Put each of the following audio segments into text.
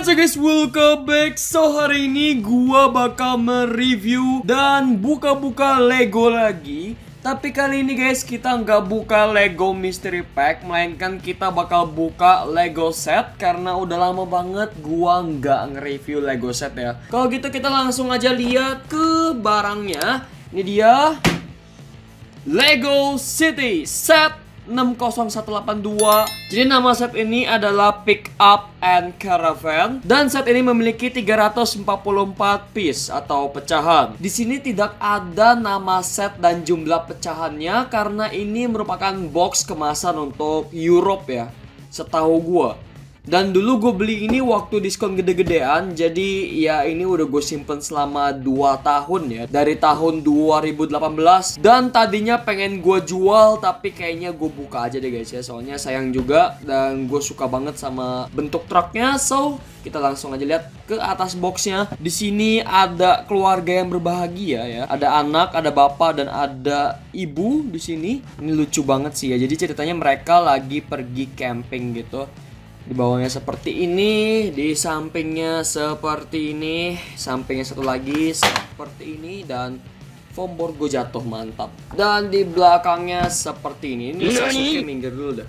What's up guys, welcome back. So hari ini gua bakal mereview dan buka-buka Lego lagi. Tapi kali ini guys, kita nggak buka Lego Mystery Pack, melainkan kita bakal buka Lego set. Karena udah lama banget gua nggak nge-review Lego set ya. Kalau gitu kita langsung aja lihat ke barangnya. Ini dia Lego City Set 60182. Jadi nama set ini adalah Pick Up and Caravan, dan set ini memiliki 344 piece atau pecahan. Di sini tidak ada nama set dan jumlah pecahannya karena ini merupakan box kemasan untuk Europe ya, setahu gua. Dan dulu gue beli ini waktu diskon gede-gedean. Jadi ya ini udah gue simpen selama 2 tahun ya, dari tahun 2018. Dan tadinya pengen gue jual, tapi kayaknya gue buka aja deh guys ya, soalnya sayang juga. Dan gue suka banget sama bentuk truknya. So kita langsung aja lihat ke atas boxnya. Di sini ada keluarga yang berbahagia ya. Ada anak, ada bapak, dan ada ibu di sini. Ini lucu banget sih ya. Jadi ceritanya mereka lagi pergi camping gitu. Di bawahnya seperti ini, di sampingnya seperti ini, sampingnya satu lagi seperti ini, dan foam board gue jatuh, mantap. Dan di belakangnya seperti ini. Ini Sasuke minggir dulu dah.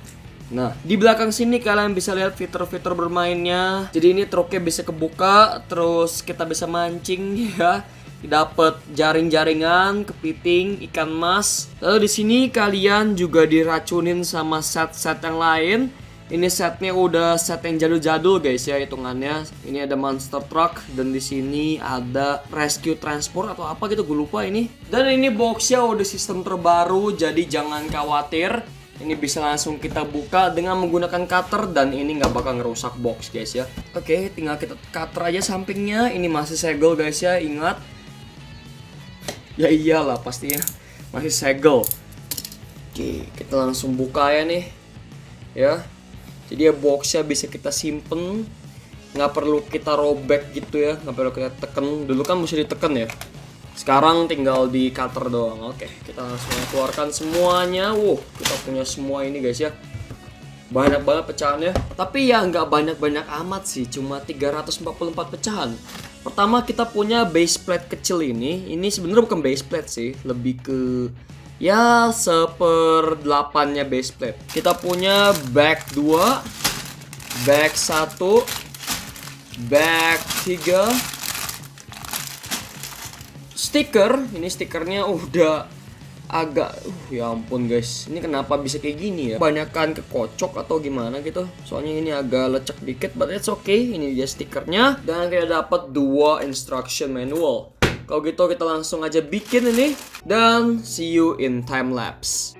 Nah, di belakang sini kalian bisa lihat fitur-fitur bermainnya. Jadi ini truknya bisa kebuka, terus kita bisa mancing ya. Dapat jaring-jaringan, kepiting, ikan mas. Lalu di sini kalian juga diracunin sama set-set yang lain. Ini setnya udah set yang jadul-jadul guys ya hitungannya. Ini ada monster truck, dan di sini ada rescue transport atau apa gitu, gue lupa ini. Dan ini boxnya udah sistem terbaru, jadi jangan khawatir. Ini bisa langsung kita buka dengan menggunakan cutter, dan ini nggak bakal ngerusak box guys ya. Oke, tinggal kita cutter aja sampingnya. Ini masih segel guys ya, ingat. Ya iyalah pastinya masih segel. Oke, kita langsung buka ya nih ya. Jadi ya boxnya bisa kita simpen, nggak perlu kita robek gitu ya, nggak perlu kita tekan. Dulu kan mesti diteken ya, sekarang tinggal di cutter doang. Oke, kita langsung keluarkan semuanya. Wow, kita punya semua ini guys ya. Banyak banget pecahannya, tapi ya nggak banyak-banyak amat sih, cuma 344 pecahan. Pertama kita punya base plate kecil ini. Ini sebenarnya bukan base plate sih, lebih ke ya 1/8-nya base plate. Kita punya back 2, back 1, back 3, stiker. Ini stikernya udah agak ya ampun guys, ini kenapa bisa kayak gini ya, banyakan kekocok atau gimana gitu. Soalnya ini agak lecek dikit, but it's okay. Ini dia stikernya, dan kita dapat 2 instruction manual. Kalau gitu kita langsung aja bikin ini, dan see you in time lapse.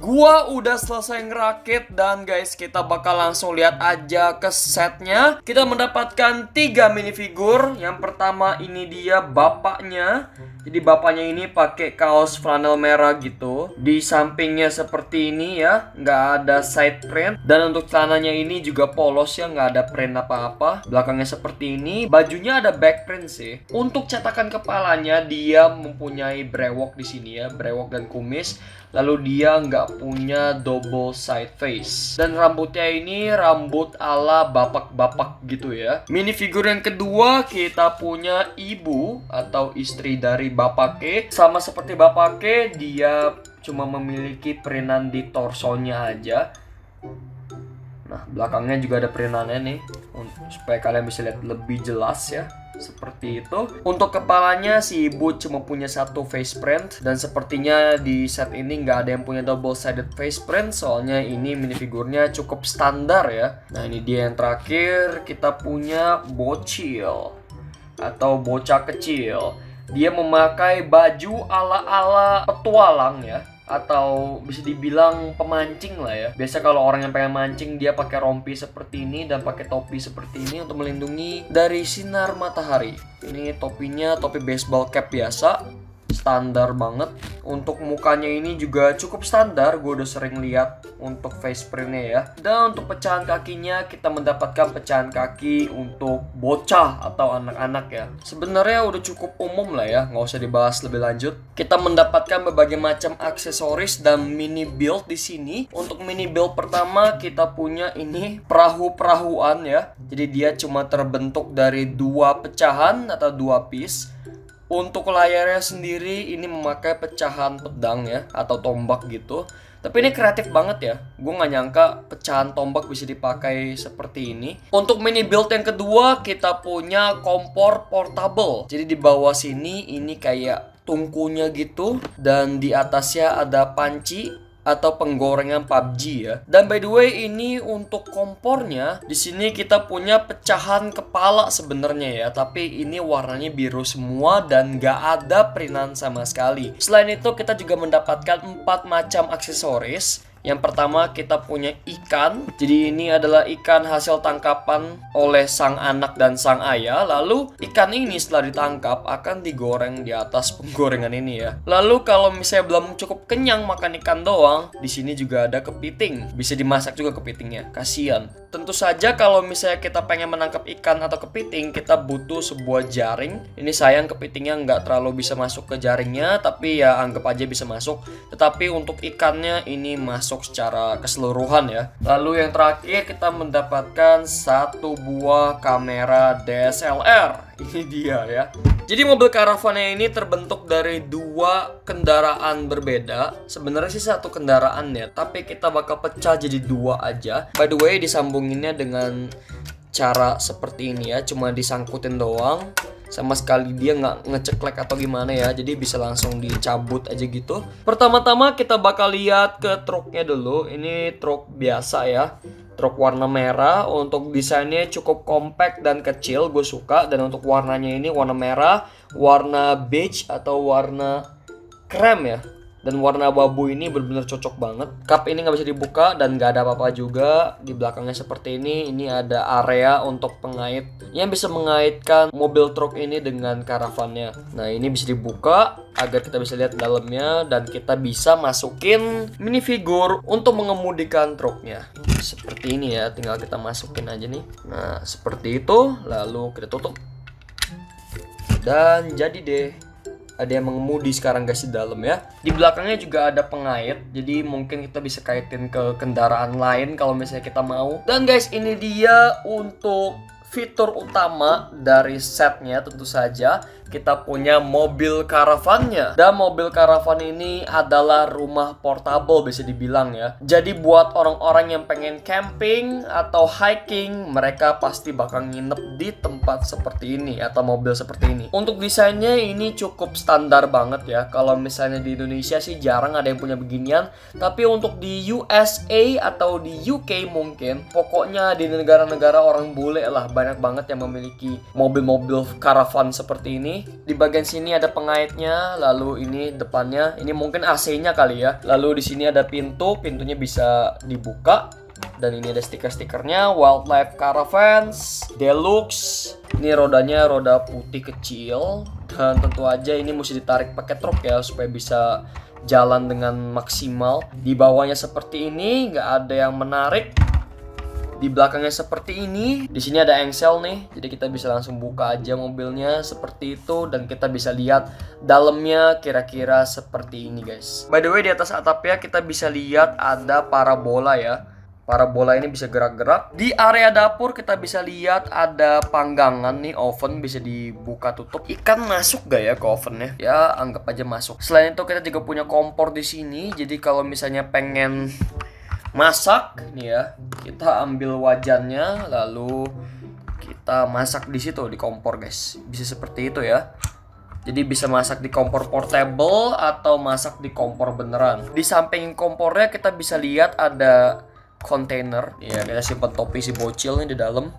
Gua udah selesai ngerakit, dan guys kita bakal langsung lihat aja ke setnya. Kita mendapatkan 3 minifigur. Yang pertama ini dia bapaknya. Jadi bapaknya ini pakai kaos flanel merah gitu. Di sampingnya seperti ini ya, nggak ada side print. Dan untuk celananya ini juga polos ya, nggak ada print apa-apa. Belakangnya seperti ini. Bajunya ada back print sih. Untuk cetakan kepalanya dia mempunyai brewok di sini ya, brewok dan kumis. Lalu dia nggak punya double side face. Dan rambutnya ini rambut ala bapak-bapak gitu ya. Minifigur yang kedua kita punya ibu atau istri dari bapake. Sama seperti bapake, dia cuma memiliki printan di torsonya aja. Nah, belakangnya juga ada printannya nih, supaya kalian bisa lihat lebih jelas ya. Seperti itu. Untuk kepalanya si ibu cuma punya 1 face print, dan sepertinya di set ini nggak ada yang punya double sided face print, soalnya ini minifigurnya cukup standar ya. Nah ini dia yang terakhir, kita punya bocil atau bocah kecil. Dia memakai baju ala-ala petualang ya, atau bisa dibilang pemancing lah ya. Biasa kalau orang yang pengen mancing dia pakai rompi seperti ini dan pakai topi seperti ini untuk melindungi dari sinar matahari. Ini topinya topi baseball cap biasa, standar banget. Untuk mukanya ini juga cukup standar, gue udah sering lihat untuk face printnya ya. Dan untuk pecahan kakinya kita mendapatkan pecahan kaki untuk bocah atau anak-anak ya. Sebenarnya udah cukup umum lah ya, nggak usah dibahas lebih lanjut. Kita mendapatkan berbagai macam aksesoris dan mini build di sini. Untuk mini build pertama kita punya ini perahu-perahuan ya. Jadi dia cuma terbentuk dari 2 pecahan atau 2 piece. Untuk layarnya sendiri ini memakai pecahan pedang ya, atau tombak gitu. Tapi ini kreatif banget ya. Gue nggak nyangka pecahan tombak bisa dipakai seperti ini. Untuk mini build yang kedua kita punya kompor portable. Jadi di bawah sini ini kayak tungkunya gitu, dan di atasnya ada panci atau penggorengan PUBG ya. Dan by the way ini untuk kompornya di sini kita punya pecahan kepala sebenarnya ya, tapi ini warnanya biru semua dan nggak ada printan sama sekali. Selain itu kita juga mendapatkan 4 macam aksesoris. Yang pertama kita punya ikan. Jadi ini adalah ikan hasil tangkapan oleh sang anak dan sang ayah. Lalu ikan ini setelah ditangkap akan digoreng di atas penggorengan ini ya. Lalu kalau misalnya belum cukup kenyang makan ikan doang, di sini juga ada kepiting. Bisa dimasak juga kepitingnya. Kasian. Tentu saja kalau misalnya kita pengen menangkap ikan atau kepiting, kita butuh sebuah jaring. Ini sayang kepitingnya nggak terlalu bisa masuk ke jaringnya, tapi ya anggap aja bisa masuk. Tetapi untuk ikannya ini masuk secara keseluruhan ya. Lalu yang terakhir kita mendapatkan 1 buah kamera DSLR. Ini dia ya. Jadi mobil karavannya ini terbentuk dari 2 kendaraan berbeda. Sebenarnya sih 1 kendaraan ya, tapi kita bakal pecah jadi 2 aja. By the way disambunginnya dengan cara seperti ini ya, cuma disangkutin doang. Sama sekali dia nggak ngeceklek atau gimana ya, jadi bisa langsung dicabut aja gitu. Pertama-tama kita bakal lihat ke truknya dulu. Ini truk biasa ya, truk warna merah. Untuk desainnya cukup compact dan kecil, gue suka. Dan untuk warnanya ini warna merah, warna beige atau warna krem ya. Dan warna abu-abu ini benar-benar cocok banget. Kap ini nggak bisa dibuka dan nggak ada apa-apa juga. Di belakangnya seperti ini. Ini ada area untuk pengait yang bisa mengaitkan mobil truk ini dengan karavannya. Nah ini bisa dibuka agar kita bisa lihat dalamnya, dan kita bisa masukin minifigure untuk mengemudikan truknya. Seperti ini ya, tinggal kita masukin aja nih. Nah seperti itu, lalu kita tutup. Dan jadi deh. Ada yang mengemudi sekarang guys di dalam ya. Di belakangnya juga ada pengait, jadi mungkin kita bisa kaitin ke kendaraan lain kalau misalnya kita mau. Dan guys ini dia untuk fitur utama dari setnya. Tentu saja kita punya mobil karavannya. Dan mobil karavan ini adalah rumah portable bisa dibilang ya. Jadi buat orang-orang yang pengen camping atau hiking, mereka pasti bakal nginep di tempat seperti ini atau mobil seperti ini. Untuk desainnya ini cukup standar banget ya. Kalau misalnya di Indonesia sih jarang ada yang punya beginian. Tapi untuk di USA atau di UK mungkin, pokoknya di negara-negara orang bule lah, banyak banget yang memiliki mobil-mobil karavan seperti ini. Di bagian sini ada pengaitnya, lalu ini depannya, ini mungkin AC-nya kali ya. Lalu di sini ada pintu, pintunya bisa dibuka. Dan ini ada stiker-stikernya, Wildlife Caravans Deluxe. Ini rodanya roda putih kecil, dan tentu aja ini mesti ditarik pakai truk ya supaya bisa jalan dengan maksimal. Di bawahnya seperti ini, nggak ada yang menarik. Di belakangnya seperti ini. Di sini ada engsel nih, jadi kita bisa langsung buka aja mobilnya seperti itu, dan kita bisa lihat dalamnya kira-kira seperti ini guys. By the way di atas atapnya kita bisa lihat ada parabola ya. Parabola ini bisa gerak-gerak. Di area dapur kita bisa lihat ada panggangan nih, oven bisa dibuka tutup. Ikan masuk gak ya ke ovennya? Ya anggap aja masuk. Selain itu kita juga punya kompor di sini. Jadi kalau misalnya pengen masak nih ya, kita ambil wajannya lalu kita masak di situ di kompor guys. Bisa seperti itu ya. Jadi bisa masak di kompor portable atau masak di kompor beneran. Di samping kompornya kita bisa lihat ada kontainer ya, kita simpan topi si bocil nih di dalam.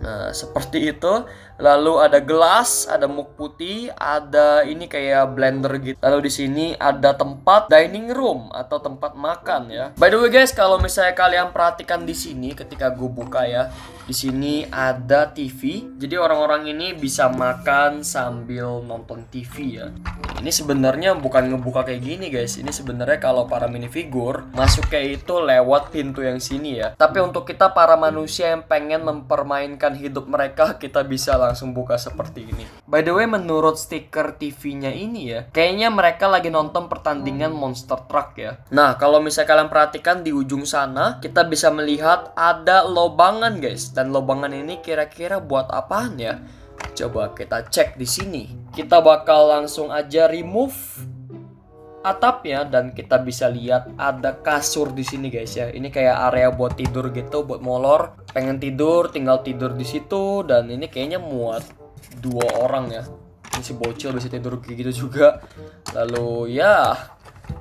Nah, seperti itu. Lalu ada gelas, ada mug putih, ada ini kayak blender gitu. Lalu di sini ada tempat dining room atau tempat makan ya. By the way guys, kalau misalnya kalian perhatikan di sini ketika gue buka ya, di sini ada TV. Jadi orang-orang ini bisa makan sambil nonton TV ya. Ini sebenarnya bukan ngebuka kayak gini guys. Ini sebenarnya kalau para minifigure masuknya itu lewat pintu yang sini ya. Tapi untuk kita para manusia yang pengen mempermainkan hidup mereka, kita bisa langsung buka seperti ini. By the way, menurut stiker TV-nya ini ya, kayaknya mereka lagi nonton pertandingan Monster Truck ya. Nah, kalau misalnya kalian perhatikan di ujung sana, kita bisa melihat ada lobangan guys. Dan lobangan ini kira-kira buat apaan ya? Coba kita cek di sini. Kita bakal langsung aja remove atapnya dan kita bisa lihat ada kasur di sini guys ya. Ini kayak area buat tidur gitu, buat molor. Pengen tidur, tinggal tidur di situ dan ini kayaknya muat 2 orang ya. Ini si bocil bisa tidur kayak gitu juga. Lalu ya,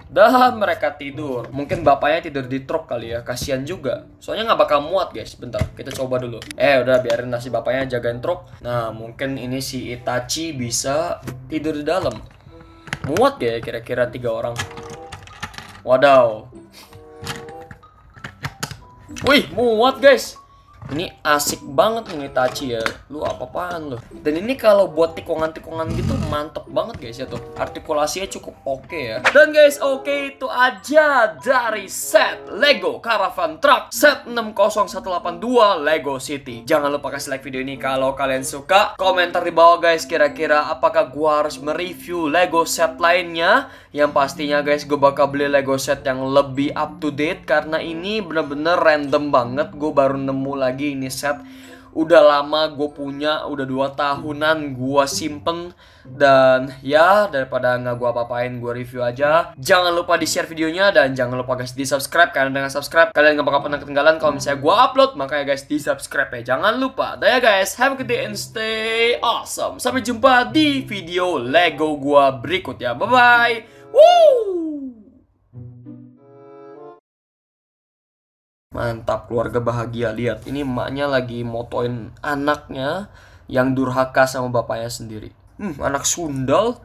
dan mereka tidur. Mungkin bapaknya tidur di truk kali ya. Kasihan juga. Soalnya nggak bakal muat guys. Bentar, kita coba dulu. Udah biarin nasi bapaknya jagain truk. Nah, mungkin ini si Itachi bisa tidur di dalam. Muat ya kira-kira 3 orang. Wadaw. Wih, muat guys. Ini asik banget nih Itachi ya. Lu apa-apaan lu. Dan ini kalau buat tikungan-tikungan gitu mantep banget guys ya tuh. Artikulasinya cukup oke ya. Dan guys, oke itu aja dari set Lego Caravan Truck set 60182 Lego City. Jangan lupa kasih like video ini kalau kalian suka. Komentar di bawah guys, kira-kira apakah gua harus mereview Lego set lainnya. Yang pastinya guys, gue bakal beli Lego set yang lebih up to date. Karena ini bener-bener random banget. Gue baru nemu lagi ini set. Udah lama gue punya, udah 2 tahunan gue simpen. Dan ya, daripada nggak gue apa-apain, gue review aja. Jangan lupa di share videonya dan jangan lupa guys di subscribe. Karena dengan subscribe kalian gak bakal pernah ketinggalan kalau misalnya gue upload. Makanya guys di subscribe ya, jangan lupa. Dah ya guys, have a good day and stay awesome. Sampai jumpa di video Lego gue berikut ya. Bye bye. Woo! Mantap, keluarga bahagia. Lihat, ini emaknya lagi motoin anaknya yang durhaka sama bapaknya sendiri. Anak sundal.